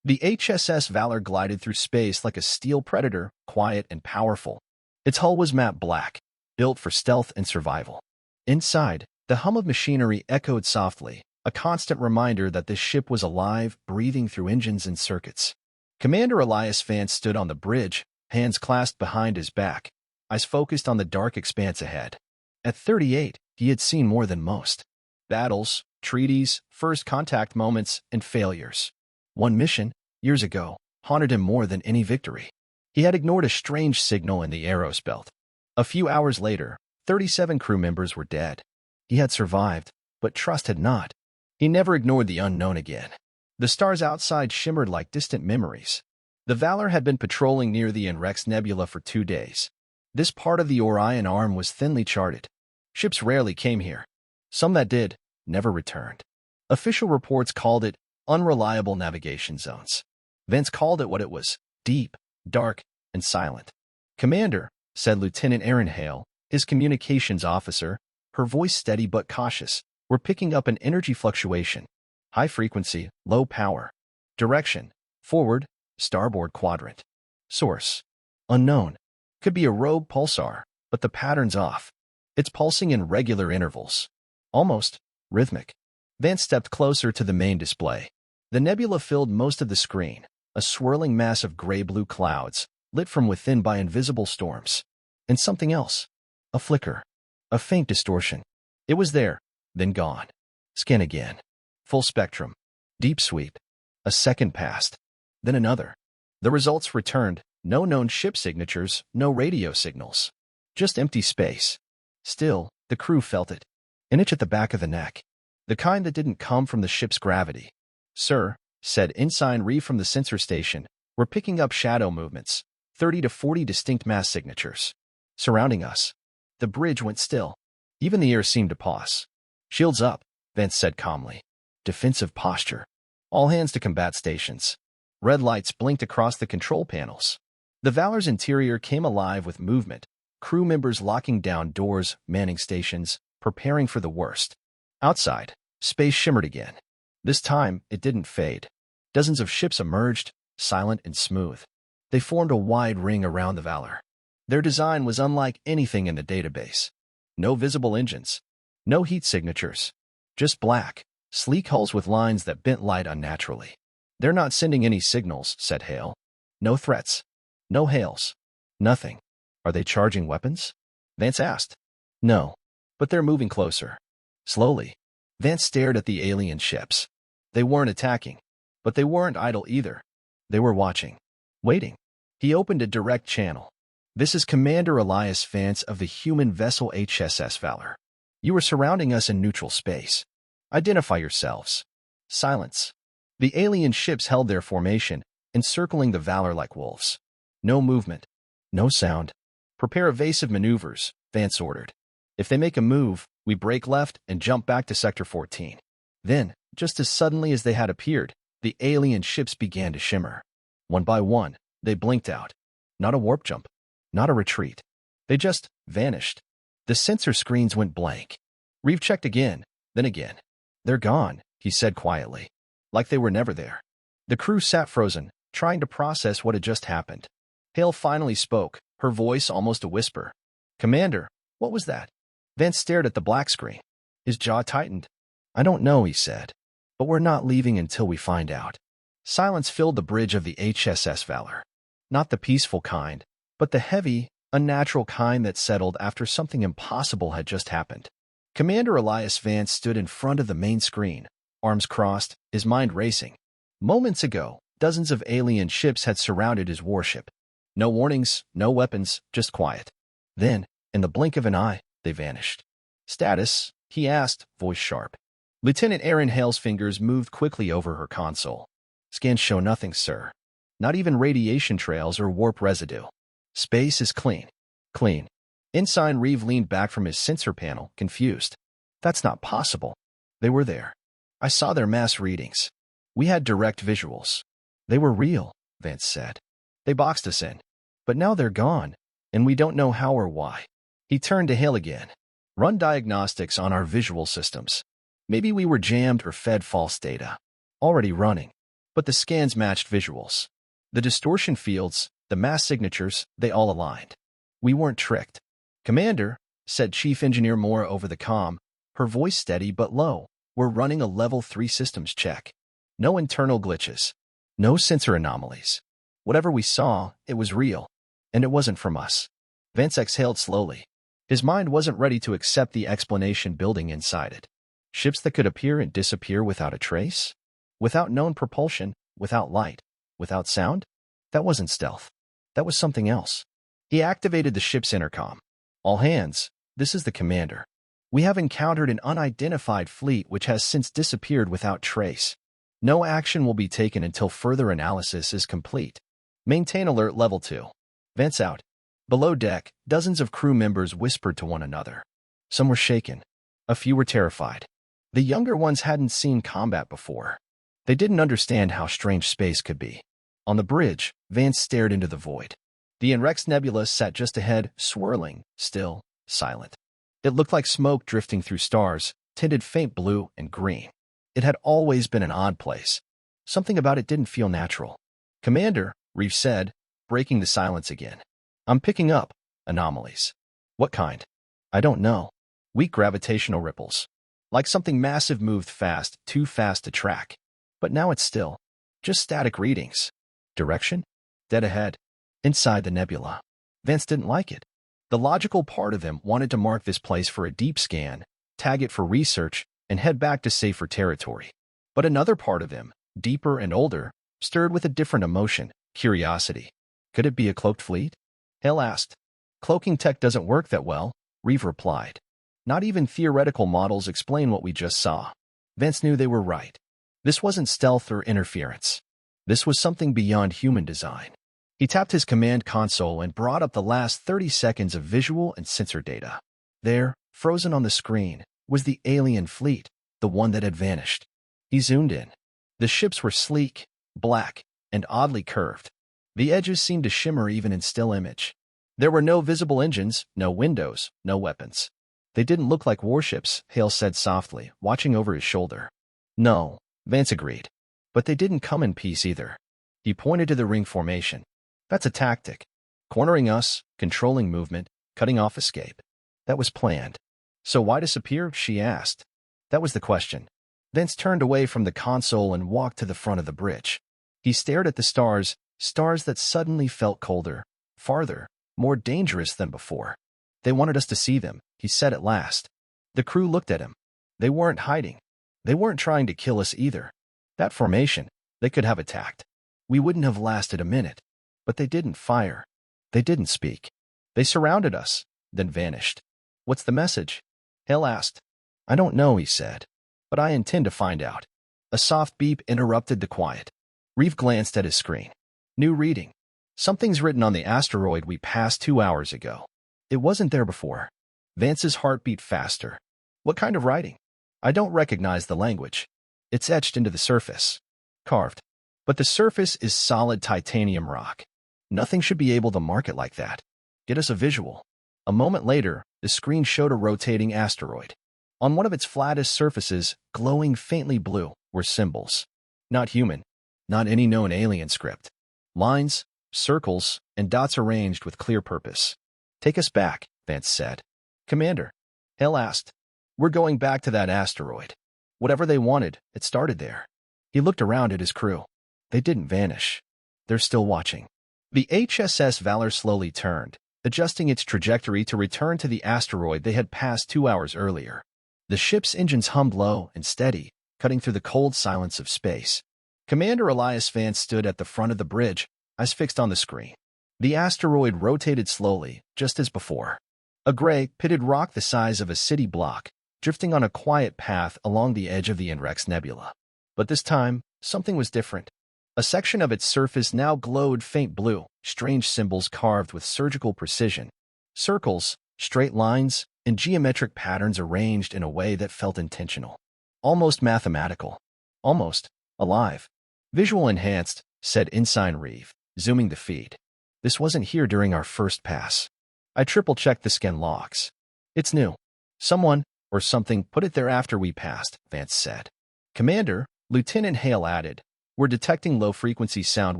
The HSS Valor glided through space like a steel predator, quiet and powerful. Its hull was matte black, built for stealth and survival. Inside, the hum of machinery echoed softly, a constant reminder that this ship was alive, breathing through engines and circuits. Commander Elias Vance stood on the bridge, hands clasped behind his back, eyes focused on the dark expanse ahead. At 38, he had seen more than most. Battles, treaties, first contact moments, and failures. One mission, years ago, haunted him more than any victory. He had ignored a strange signal in the Aros belt. A few hours later, 37 crew members were dead. He had survived, but trust had not. He never ignored the unknown again. The stars outside shimmered like distant memories. The Valor had been patrolling near the Enrex Nebula for 2 days. This part of the Orion arm was thinly charted. Ships rarely came here. Some that did, never returned. Official reports called it unreliable navigation zones. Vance called it what it was: deep, dark, and silent. "Commander," said Lieutenant Aaron Hale, his communications officer, her voice steady but cautious, "we're picking up an energy fluctuation. High frequency, low power. Direction: forward, starboard quadrant. Source: unknown. Could be a rogue pulsar, but the pattern's off. It's pulsing in regular intervals. Almost rhythmic." Vance stepped closer to the main display. The nebula filled most of the screen, a swirling mass of gray-blue clouds, lit from within by invisible storms. And something else. A flicker. A faint distortion. It was there, then gone. Scan again. Full spectrum. Deep sweep. A second passed. Then another. The results returned. No known ship signatures, no radio signals. Just empty space. Still, the crew felt it. An itch at the back of the neck. The kind that didn't come from the ship's gravity. "Sir," said Ensign Reeve from the sensor station, "we're picking up shadow movements. 30 to 40 distinct mass signatures. Surrounding us." The bridge went still. Even the air seemed to pause. "Shields up," Vance said calmly. "Defensive posture. All hands to combat stations." Red lights blinked across the control panels. The Valor's interior came alive with movement, crew members locking down doors, manning stations, preparing for the worst. Outside, space shimmered again. This time, it didn't fade. Dozens of ships emerged, silent and smooth. They formed a wide ring around the Valor. Their design was unlike anything in the database. No visible engines. No heat signatures. Just black, sleek hulls with lines that bent light unnaturally. "They're not sending any signals," said Hale. "No threats. No hails. Nothing." "Are they charging weapons?" Vance asked. "No. But they're moving closer. Slowly." Vance stared at the alien ships. They weren't attacking. But they weren't idle either. They were watching. Waiting. He opened a direct channel. "This is Commander Elias Vance of the human vessel HSS Valor. You are surrounding us in neutral space. Identify yourselves." Silence. The alien ships held their formation, encircling the Valor like wolves. No movement. No sound. "Prepare evasive maneuvers," Vance ordered. "If they make a move, we break left and jump back to Sector 14. Then, just as suddenly as they had appeared, the alien ships began to shimmer. One by one, they blinked out. Not a warp jump. Not a retreat. They just vanished. The sensor screens went blank. Reeve checked again, then again. "They're gone," he said quietly. Like they were never there. The crew sat frozen, trying to process what had just happened. Hale finally spoke, her voice almost a whisper. "Commander, what was that?" Vance stared at the black screen. His jaw tightened. "I don't know," he said. "But we're not leaving until we find out." Silence filled the bridge of the HSS Valor. Not the peaceful kind, but the heavy, unnatural kind that settled after something impossible had just happened. Commander Elias Vance stood in front of the main screen, arms crossed, his mind racing. Moments ago, dozens of alien ships had surrounded his warship. No warnings, no weapons, just quiet. Then, in the blink of an eye, they vanished. "Status?" he asked, voice sharp. Lieutenant Aaron Hale's fingers moved quickly over her console. "Scans show nothing, sir. Not even radiation trails or warp residue. Space is clean." "Clean." Ensign Reeve leaned back from his sensor panel, confused. "That's not possible." "They were there. I saw their mass readings. We had direct visuals. They were real," Vance said. "They boxed us in. But now they're gone, and we don't know how or why." He turned to Hale again. "Run diagnostics on our visual systems. Maybe we were jammed or fed false data." "Already running." But the scans matched visuals. The distortion fields, the mass signatures, they all aligned. We weren't tricked. "Commander," said Chief Engineer Mora over the comm, her voice steady but low, "we're running a Level 3 systems check. No internal glitches. No sensor anomalies. Whatever we saw, it was real. And it wasn't from us." Vance exhaled slowly. His mind wasn't ready to accept the explanation building inside it. Ships that could appear and disappear without a trace? Without known propulsion? Without light? Without sound? That wasn't stealth. That was something else. He activated the ship's intercom. "All hands, this is the commander. We have encountered an unidentified fleet which has since disappeared without trace. No action will be taken until further analysis is complete. Maintain alert level 2. Vents out." Below deck, dozens of crew members whispered to one another. Some were shaken. A few were terrified. The younger ones hadn't seen combat before. They didn't understand how strange space could be. On the bridge, Vance stared into the void. The Enrex Nebula sat just ahead, swirling, still, silent. It looked like smoke drifting through stars, tinted faint blue and green. It had always been an odd place. Something about it didn't feel natural. "Commander," Reeve said, breaking the silence again. "I'm picking up anomalies." "What kind?" "I don't know. Weak gravitational ripples. Like something massive moved fast, too fast to track. But now it's still. Just static readings." "Direction?" "Dead ahead. Inside the nebula." Vance didn't like it. The logical part of him wanted to mark this place for a deep scan, tag it for research, and head back to safer territory. But another part of him, deeper and older, stirred with a different emotion, curiosity. Could it be a cloaked fleet? Hale asked. "Cloaking tech doesn't work that well," Reeve replied. "Not even theoretical models explain what we just saw." Vance knew they were right. This wasn't stealth or interference. This was something beyond human design. He tapped his command console and brought up the last 30 seconds of visual and sensor data. There, frozen on the screen, was the alien fleet, the one that had vanished. He zoomed in. The ships were sleek, black, and oddly curved. The edges seemed to shimmer even in still image. There were no visible engines, no windows, no weapons. "They didn't look like warships," Hale said softly, watching over his shoulder. "No," Vance agreed. "But they didn't come in peace either." He pointed to the ring formation. "That's a tactic. Cornering us, controlling movement, cutting off escape. That was planned." "So why disappear?" she asked. That was the question. Vance turned away from the console and walked to the front of the bridge. He stared at the stars, stars that suddenly felt colder, farther, more dangerous than before. "They wanted us to see them," he said at last. The crew looked at him. They weren't hiding. They weren't trying to kill us either. That formation, they could have attacked. We wouldn't have lasted a minute. But they didn't fire. They didn't speak. They surrounded us, then vanished. "What's the message?" Hale asked. "I don't know," he said. "But I intend to find out." A soft beep interrupted the quiet. Reeve glanced at his screen. New reading. "Something's written on the asteroid we passed 2 hours ago. It wasn't there before." Vance's heart beat faster. "What kind of writing?" "I don't recognize the language. It's etched into the surface. Carved. But the surface is solid titanium rock. Nothing should be able to mark it like that. Get us a visual." A moment later, the screen showed a rotating asteroid. On one of its flattest surfaces, glowing faintly blue, were symbols. Not human. Not any known alien script. Lines, circles, and dots arranged with clear purpose. "Take us back," Vance said. "Commander," Hale asked. "We're going back to that asteroid. Whatever they wanted, it started there." He looked around at his crew. They didn't vanish. They're still watching. The HSS Valor slowly turned, adjusting its trajectory to return to the asteroid they had passed 2 hours earlier. The ship's engines hummed low and steady, cutting through the cold silence of space. Commander Elias Vance stood at the front of the bridge, eyes fixed on the screen. The asteroid rotated slowly, just as before. A gray, pitted rock the size of a city block, drifting on a quiet path along the edge of the Enrex Nebula. But this time, something was different. A section of its surface now glowed faint blue, strange symbols carved with surgical precision. Circles, straight lines, and geometric patterns arranged in a way that felt intentional. Almost mathematical. Almost alive. "Visual enhanced," said Ensign Reeve, zooming the feed. "This wasn't here during our first pass. I triple-checked the scan logs. It's new. Someone, or something, put it there after we passed," Vance said. "Commander," Lieutenant Hale added, We're detecting low-frequency sound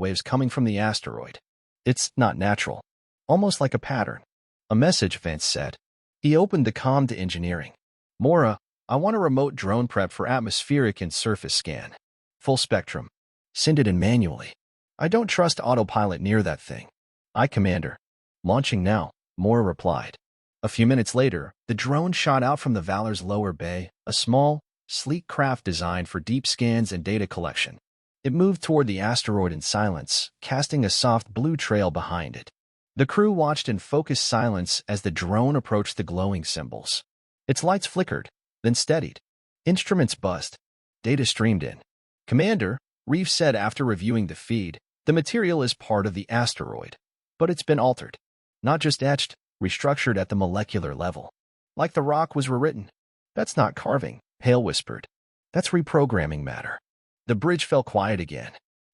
waves coming from the asteroid. It's not natural. Almost like a pattern. A message, Vance said. He opened the comm to engineering. Mora, I want a remote drone prep for atmospheric and surface scan. Full spectrum. Send it in manually. I don't trust autopilot near that thing. Aye, Commander. Launching now, Mora replied. A few minutes later, the drone shot out from the Valor's lower bay, a small, sleek craft designed for deep scans and data collection. It moved toward the asteroid in silence, casting a soft blue trail behind it. The crew watched in focused silence as the drone approached the glowing symbols. Its lights flickered, then steadied. Instruments buzzed. Data streamed in. Commander, Reeve said after reviewing the feed, the material is part of the asteroid. But it's been altered. Not just etched, restructured at the molecular level. Like the rock was rewritten. That's not carving, Hale whispered. That's reprogramming matter. The bridge fell quiet again.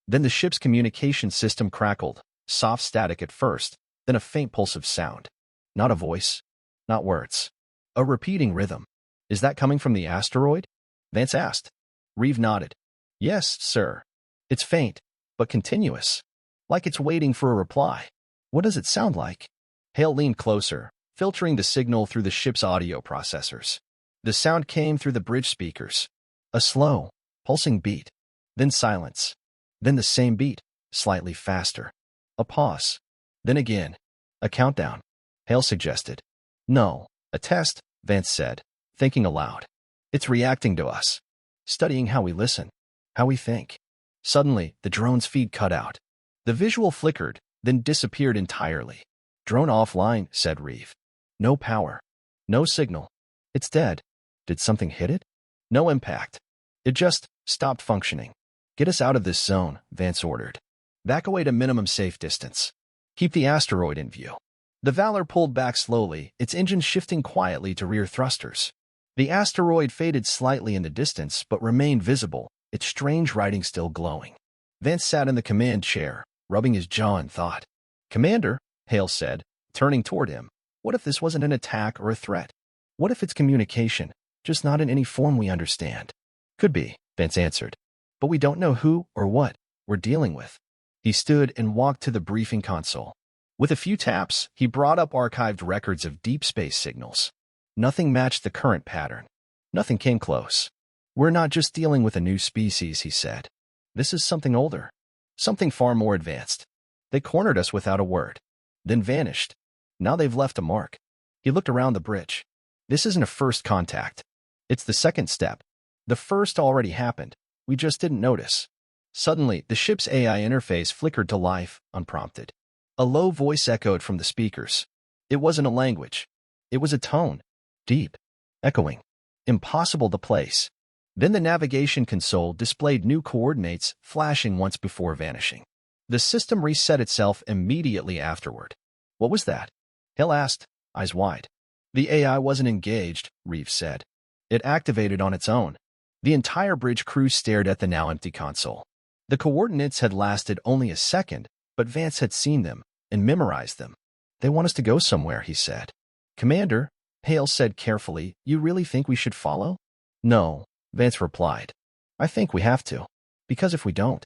Then the ship's communication system crackled, soft static at first, then a faint pulse of sound. Not a voice. Not words. A repeating rhythm. Is that coming from the asteroid? Vance asked. Reeve nodded. Yes, sir. It's faint, but continuous. Like it's waiting for a reply. What does it sound like? Hale leaned closer, filtering the signal through the ship's audio processors. The sound came through the bridge speakers. A slow, pulsing beat. Then silence. Then the same beat, slightly faster. A pause. Then again. A countdown. Hale suggested. No, a test, Vance said, thinking aloud. It's reacting to us. Studying how we listen. How we think. Suddenly, the drone's feed cut out. The visual flickered, then disappeared entirely. Drone offline, said Reeve. No power. No signal. It's dead. Did something hit it? No impact. It just stopped functioning. Get us out of this zone, Vance ordered. Back away to minimum safe distance. Keep the asteroid in view. The Valor pulled back slowly, its engine shifting quietly to rear thrusters. The asteroid faded slightly in the distance but remained visible, its strange writing still glowing. Vance sat in the command chair, rubbing his jaw in thought. Commander, Hale said, turning toward him, what if this wasn't an attack or a threat? What if it's communication, just not in any form we understand? Could be, Vance answered. But we don't know who or what we're dealing with. He stood and walked to the briefing console. With a few taps, he brought up archived records of deep space signals. Nothing matched the current pattern. Nothing came close. We're not just dealing with a new species, he said. This is something older. Something far more advanced. They cornered us without a word. Then vanished. Now they've left a mark. He looked around the bridge. This isn't a first contact. It's the second step. The first already happened. We just didn't notice. Suddenly, the ship's AI interface flickered to life, unprompted. A low voice echoed from the speakers. It wasn't a language. It was a tone. Deep. Echoing. Impossible to place. Then the navigation console displayed new coordinates, flashing once before vanishing. The system reset itself immediately afterward. What was that? Hale asked, eyes wide. The AI wasn't engaged, Reeve said. It activated on its own. The entire bridge crew stared at the now empty console. The coordinates had lasted only a second, but Vance had seen them and memorized them. They want us to go somewhere, he said. Commander, Hale said carefully, you really think we should follow? No, Vance replied. I think we have to. Because if we don't...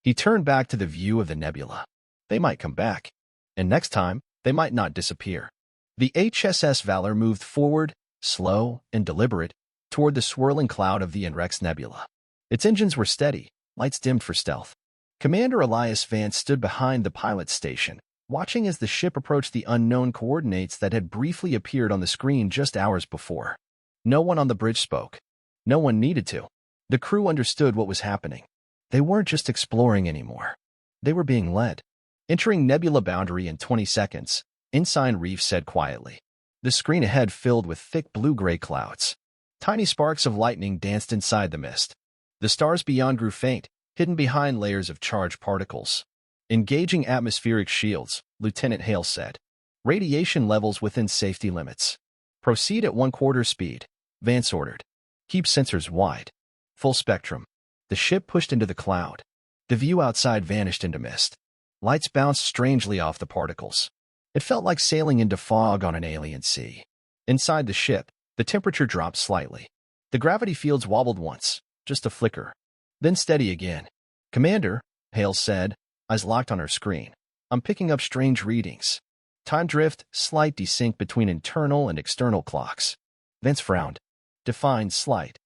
He turned back to the view of the nebula. They might come back. And next time, they might not disappear. The HSS Valor moved forward, slow and deliberate, toward the swirling cloud of the Enrex Nebula. Its engines were steady, lights dimmed for stealth. Commander Elias Vance stood behind the pilot station, watching as the ship approached the unknown coordinates that had briefly appeared on the screen just hours before. No one on the bridge spoke. No one needed to. The crew understood what was happening. They weren't just exploring anymore. They were being led. Entering nebula boundary in 20 seconds, Ensign Reeve said quietly. The screen ahead filled with thick blue-gray clouds. Tiny sparks of lightning danced inside the mist. The stars beyond grew faint, hidden behind layers of charged particles. Engaging atmospheric shields, Lieutenant Hale said. Radiation levels within safety limits. Proceed at 1/4 speed, Vance ordered. Keep sensors wide. Full spectrum. The ship pushed into the cloud. The view outside vanished into mist. Lights bounced strangely off the particles. It felt like sailing into fog on an alien sea. Inside the ship, the temperature dropped slightly. The gravity fields wobbled once, just a flicker. Then steady again. Commander, Hale said, eyes locked on her screen. I'm picking up strange readings. Time drift, slight desync between internal and external clocks. Vance frowned. Defined slight.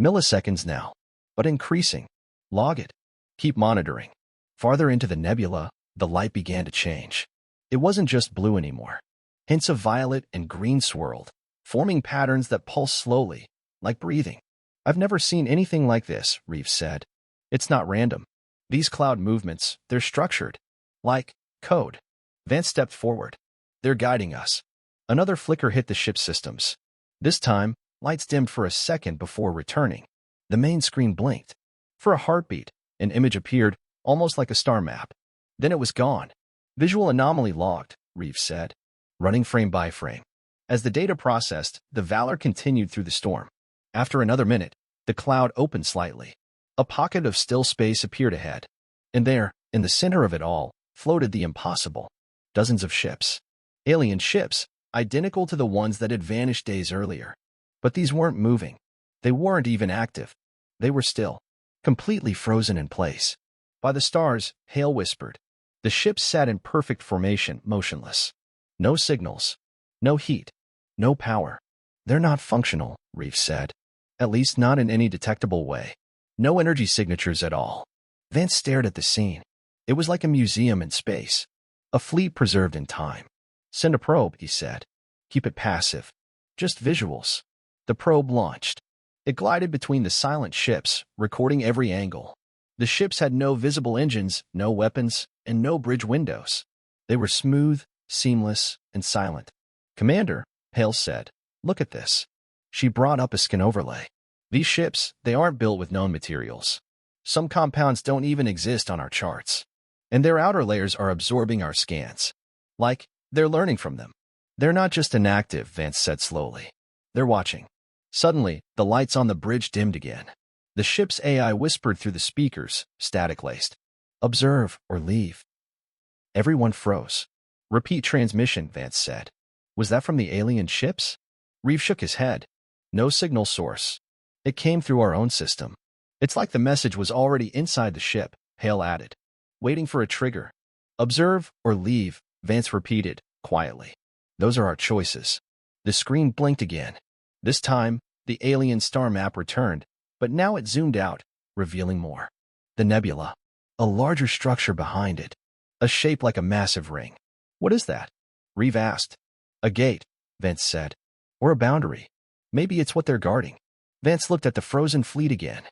Milliseconds now. But increasing. Log it. Keep monitoring. Farther into the nebula, the light began to change. It wasn't just blue anymore. Hints of violet and green swirled, forming patterns that pulse slowly, like breathing. I've never seen anything like this, Reeves said. It's not random. These cloud movements, they're structured. Like code. Vance stepped forward. They're guiding us. Another flicker hit the ship's systems. This time, lights dimmed for a second before returning. The main screen blinked. For a heartbeat, an image appeared, almost like a star map. Then it was gone. Visual anomaly logged, Reeves said, running frame by frame. As the data processed, the Valor continued through the storm. After another minute, the cloud opened slightly. A pocket of still space appeared ahead. And there, in the center of it all, floated the impossible. Dozens of ships. Alien ships, identical to the ones that had vanished days earlier. But these weren't moving. They weren't even active. They were still, completely frozen in place. By the stars, Hale whispered. The ships sat in perfect formation, motionless. No signals. No heat. No power. They're not functional, Reeves said. At least not in any detectable way. No energy signatures at all. Vance stared at the scene. It was like a museum in space. A fleet preserved in time. Send a probe, he said. Keep it passive. Just visuals. The probe launched. It glided between the silent ships, recording every angle. The ships had no visible engines, no weapons, and no bridge windows. They were smooth, seamless, and silent. Commander, Hale said, look at this. She brought up a skin overlay. These ships, they aren't built with known materials. Some compounds don't even exist on our charts. And their outer layers are absorbing our scans. Like, they're learning from them. They're not just inactive, Vance said slowly. They're watching. Suddenly, the lights on the bridge dimmed again. The ship's AI whispered through the speakers, static-laced. Observe or leave. Everyone froze. Repeat transmission, Vance said. Was that from the alien ships? Reeves shook his head. No signal source. It came through our own system. It's like the message was already inside the ship, Hale added. Waiting for a trigger. Observe or leave, Vance repeated, quietly. Those are our choices. The screen blinked again. This time, the alien star map returned, but now it zoomed out, revealing more. The nebula. A larger structure behind it. A shape like a massive ring. What is that? Reeve asked. A gate, Vance said. Or a boundary. Maybe it's what they're guarding. Vance looked at the frozen fleet again.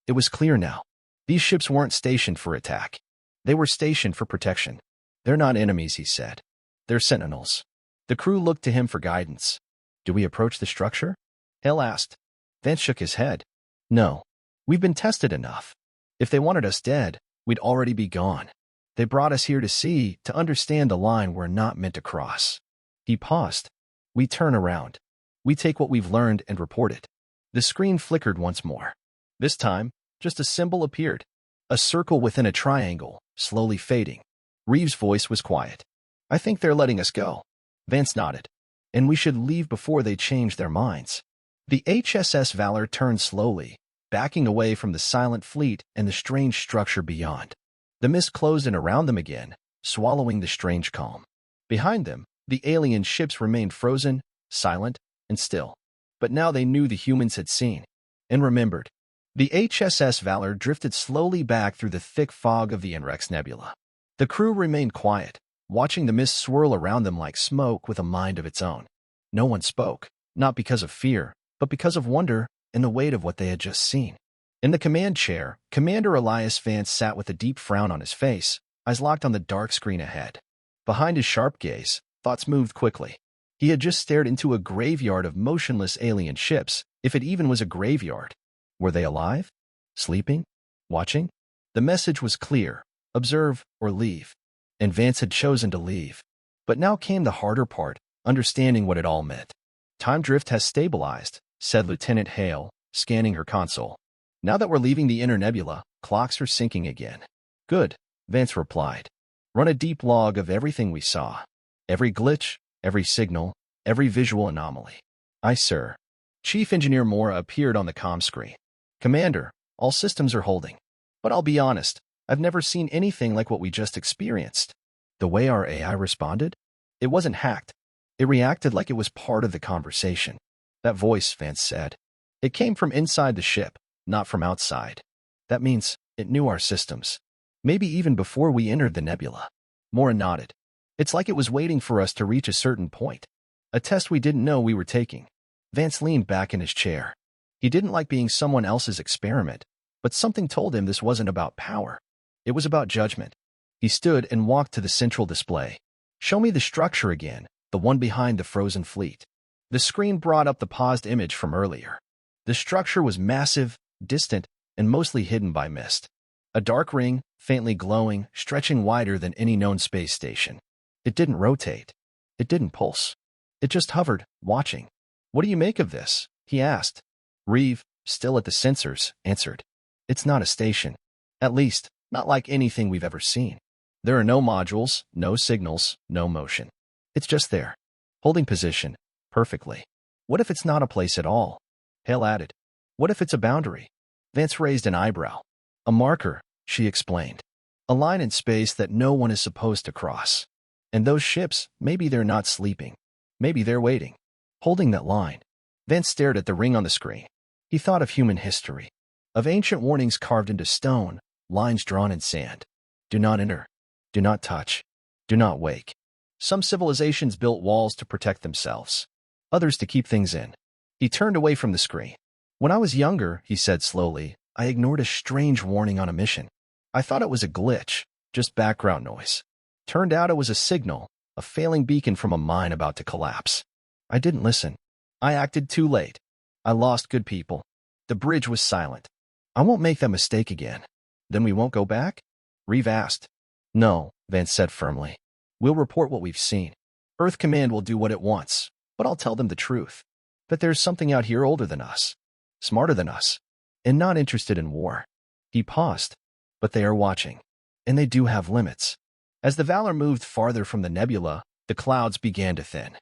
It was clear now. These ships weren't stationed for attack. They were stationed for protection. They're not enemies, he said. They're sentinels. The crew looked to him for guidance. Do we approach the structure? Hale asked. Vance shook his head. No. We've been tested enough. If they wanted us dead, we'd already be gone. They brought us here to see, to understand the line we're not meant to cross. He paused. We turn around. We take what we've learned and report it. The screen flickered once more. This time, just a symbol appeared. A circle within a triangle, slowly fading. Reeves' voice was quiet. I think they're letting us go. Vance nodded. And we should leave before they change their minds. The HSS Valor turned slowly, backing away from the silent fleet and the strange structure beyond. The mist closed in around them again, swallowing the strange calm. Behind them, the alien ships remained frozen, silent, and still. But now they knew the humans had seen and remembered. The HSS Valor drifted slowly back through the thick fog of the Enrex Nebula. The crew remained quiet, watching the mist swirl around them like smoke with a mind of its own. No one spoke, not because of fear, but because of wonder and the weight of what they had just seen. In the command chair, Commander Elias Vance sat with a deep frown on his face, eyes locked on the dark screen ahead. Behind his sharp gaze, thoughts moved quickly. He had just stared into a graveyard of motionless alien ships, if it even was a graveyard. Were they alive? Sleeping? Watching? The message was clear. Observe or leave. And Vance had chosen to leave. But now came the harder part, understanding what it all meant. Time drift has stabilized, said Lieutenant Hale, scanning her console. Now that we're leaving the inner nebula, clocks are syncing again. Good, Vance replied. Run a deep log of everything we saw. Every glitch, every signal, every visual anomaly. Aye, sir. Chief Engineer Mora appeared on the comm screen. Commander, all systems are holding. But I'll be honest, I've never seen anything like what we just experienced. The way our AI responded? It wasn't hacked. It reacted like it was part of the conversation. That voice, Vance said. It came from inside the ship, not from outside. That means it knew our systems. Maybe even before we entered the nebula. Mora nodded. It's like it was waiting for us to reach a certain point. A test we didn't know we were taking. Vance leaned back in his chair. He didn't like being someone else's experiment, but something told him this wasn't about power. It was about judgment. He stood and walked to the central display. Show me the structure again, the one behind the frozen fleet. The screen brought up the paused image from earlier. The structure was massive, distant, and mostly hidden by mist. A dark ring, faintly glowing, stretching wider than any known space station. It didn't rotate. It didn't pulse. It just hovered, watching. What do you make of this? He asked. Reeve, still at the sensors, answered. It's not a station. At least, not like anything we've ever seen. There are no modules, no signals, no motion. It's just there, holding position, perfectly. What if it's not a place at all? Hale added. What if it's a boundary? Vance raised an eyebrow. A marker, she explained. A line in space that no one is supposed to cross. And those ships, maybe they're not sleeping. Maybe they're waiting. Holding that line. Vance stared at the ring on the screen. He thought of human history. Of ancient warnings carved into stone, lines drawn in sand. Do not enter. Do not touch. Do not wake. Some civilizations built walls to protect themselves. Others to keep things in. He turned away from the screen. When I was younger, he said slowly, I ignored a strange warning on a mission. I thought it was a glitch, just background noise. Turned out it was a signal, a failing beacon from a mine about to collapse. I didn't listen. I acted too late. I lost good people. The bridge was silent. I won't make that mistake again. Then we won't go back? Reeve asked. No, Vance said firmly. We'll report what we've seen. Earth Command will do what it wants, but I'll tell them the truth. That there's something out here older than us, smarter than us, and not interested in war. He paused. But they are watching. And they do have limits. As the Valor moved farther from the nebula, the clouds began to thin.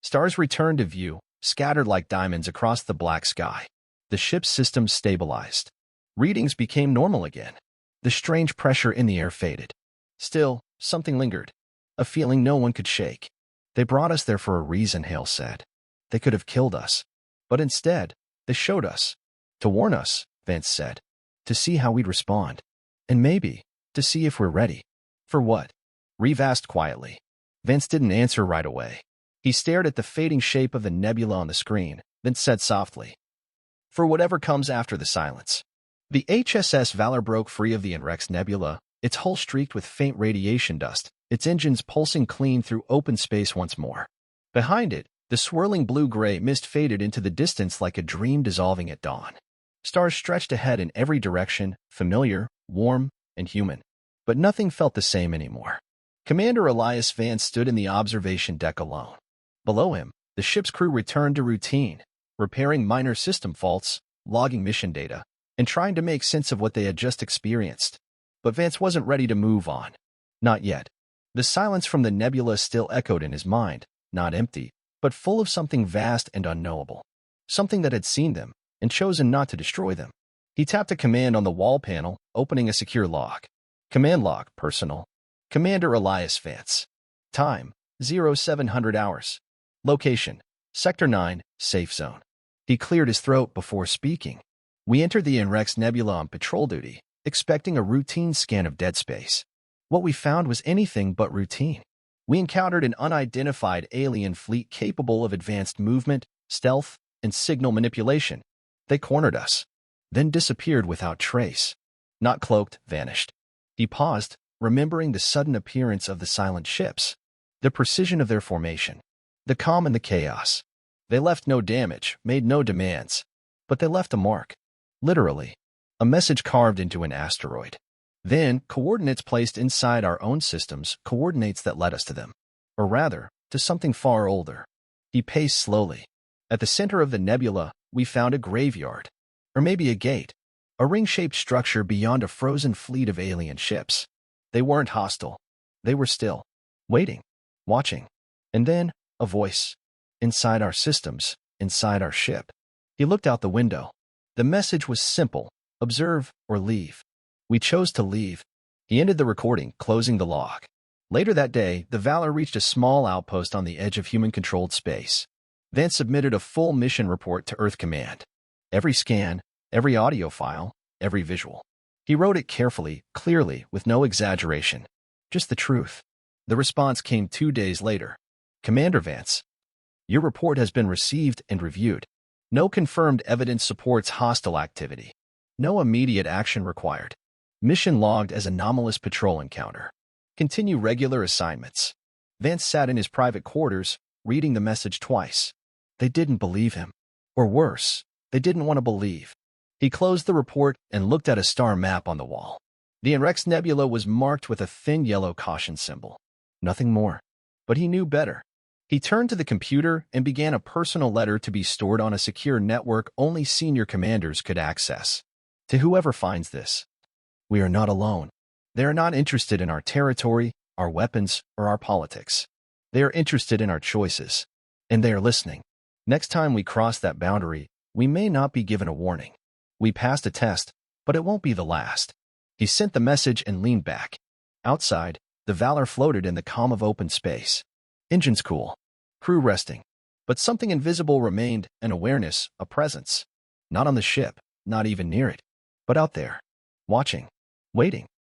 Stars returned to view, scattered like diamonds across the black sky. The ship's systems stabilized. Readings became normal again. The strange pressure in the air faded. Still, something lingered. A feeling no one could shake. They brought us there for a reason, Hale said. They could have killed us. But instead, they showed us. To warn us, Vance said. To see how we'd respond. And maybe, to see if we're ready. For what? Reeve asked quietly. Vance didn't answer right away. He stared at the fading shape of the nebula on the screen, then said softly. For whatever comes after the silence. The HSS Valor broke free of the Enrex Nebula, its hull streaked with faint radiation dust, its engines pulsing clean through open space once more. Behind it, the swirling blue-gray mist faded into the distance like a dream dissolving at dawn. Stars stretched ahead in every direction, familiar, warm, and human. But nothing felt the same anymore. Commander Elias Vance stood in the observation deck alone. Below him, the ship's crew returned to routine, repairing minor system faults, logging mission data, and trying to make sense of what they had just experienced. But Vance wasn't ready to move on. Not yet. The silence from the nebula still echoed in his mind, not empty, but full of something vast and unknowable. Something that had seen them, and chosen not to destroy them. He tapped a command on the wall panel, opening a secure log. Command log, personal. Commander Elias Vance. Time, 0700 hours. Location, Sector 9, Safe Zone. He cleared his throat before speaking. We entered the Enrex Nebula on patrol duty, expecting a routine scan of dead space. What we found was anything but routine. We encountered an unidentified alien fleet capable of advanced movement, stealth, and signal manipulation. They cornered us, then disappeared without trace. Not cloaked, vanished. He paused, remembering the sudden appearance of the silent ships, the precision of their formation, the calm and the chaos. They left no damage, made no demands, but they left a mark. Literally, a message carved into an asteroid. Then, coordinates placed inside our own systems, coordinates that led us to them. Or rather, to something far older. He paced slowly. At the center of the nebula, we found a graveyard. Or maybe a gate. A ring-shaped structure beyond a frozen fleet of alien ships. They weren't hostile. They were still. Waiting. Watching. And then, a voice. Inside our systems. Inside our ship. He looked out the window. The message was simple. Observe or leave. We chose to leave. He ended the recording, closing the log. Later that day, the Valor reached a small outpost on the edge of human-controlled space. Vance submitted a full mission report to Earth Command. Every scan, every audio file, every visual. He wrote it carefully, clearly, with no exaggeration. Just the truth. The response came 2 days later. Commander Vance, your report has been received and reviewed. No confirmed evidence supports hostile activity. No immediate action required. Mission logged as anomalous patrol encounter. Continue regular assignments. Vance sat in his private quarters, reading the message twice. They didn't believe him. Or worse, they didn't want to believe. He closed the report and looked at a star map on the wall. The Enrex Nebula was marked with a thin yellow caution symbol. Nothing more. But he knew better. He turned to the computer and began a personal letter to be stored on a secure network only senior commanders could access. To whoever finds this, we are not alone. They are not interested in our territory, our weapons, or our politics. They are interested in our choices. And they are listening. Next time we cross that boundary, we may not be given a warning. We passed a test, but it won't be the last. He sent the message and leaned back. Outside, the Valor floated in the calm of open space. Engines cool. Crew resting. But something invisible remained, an awareness, a presence. Not on the ship, not even near it. But out there. Watching. Waiting.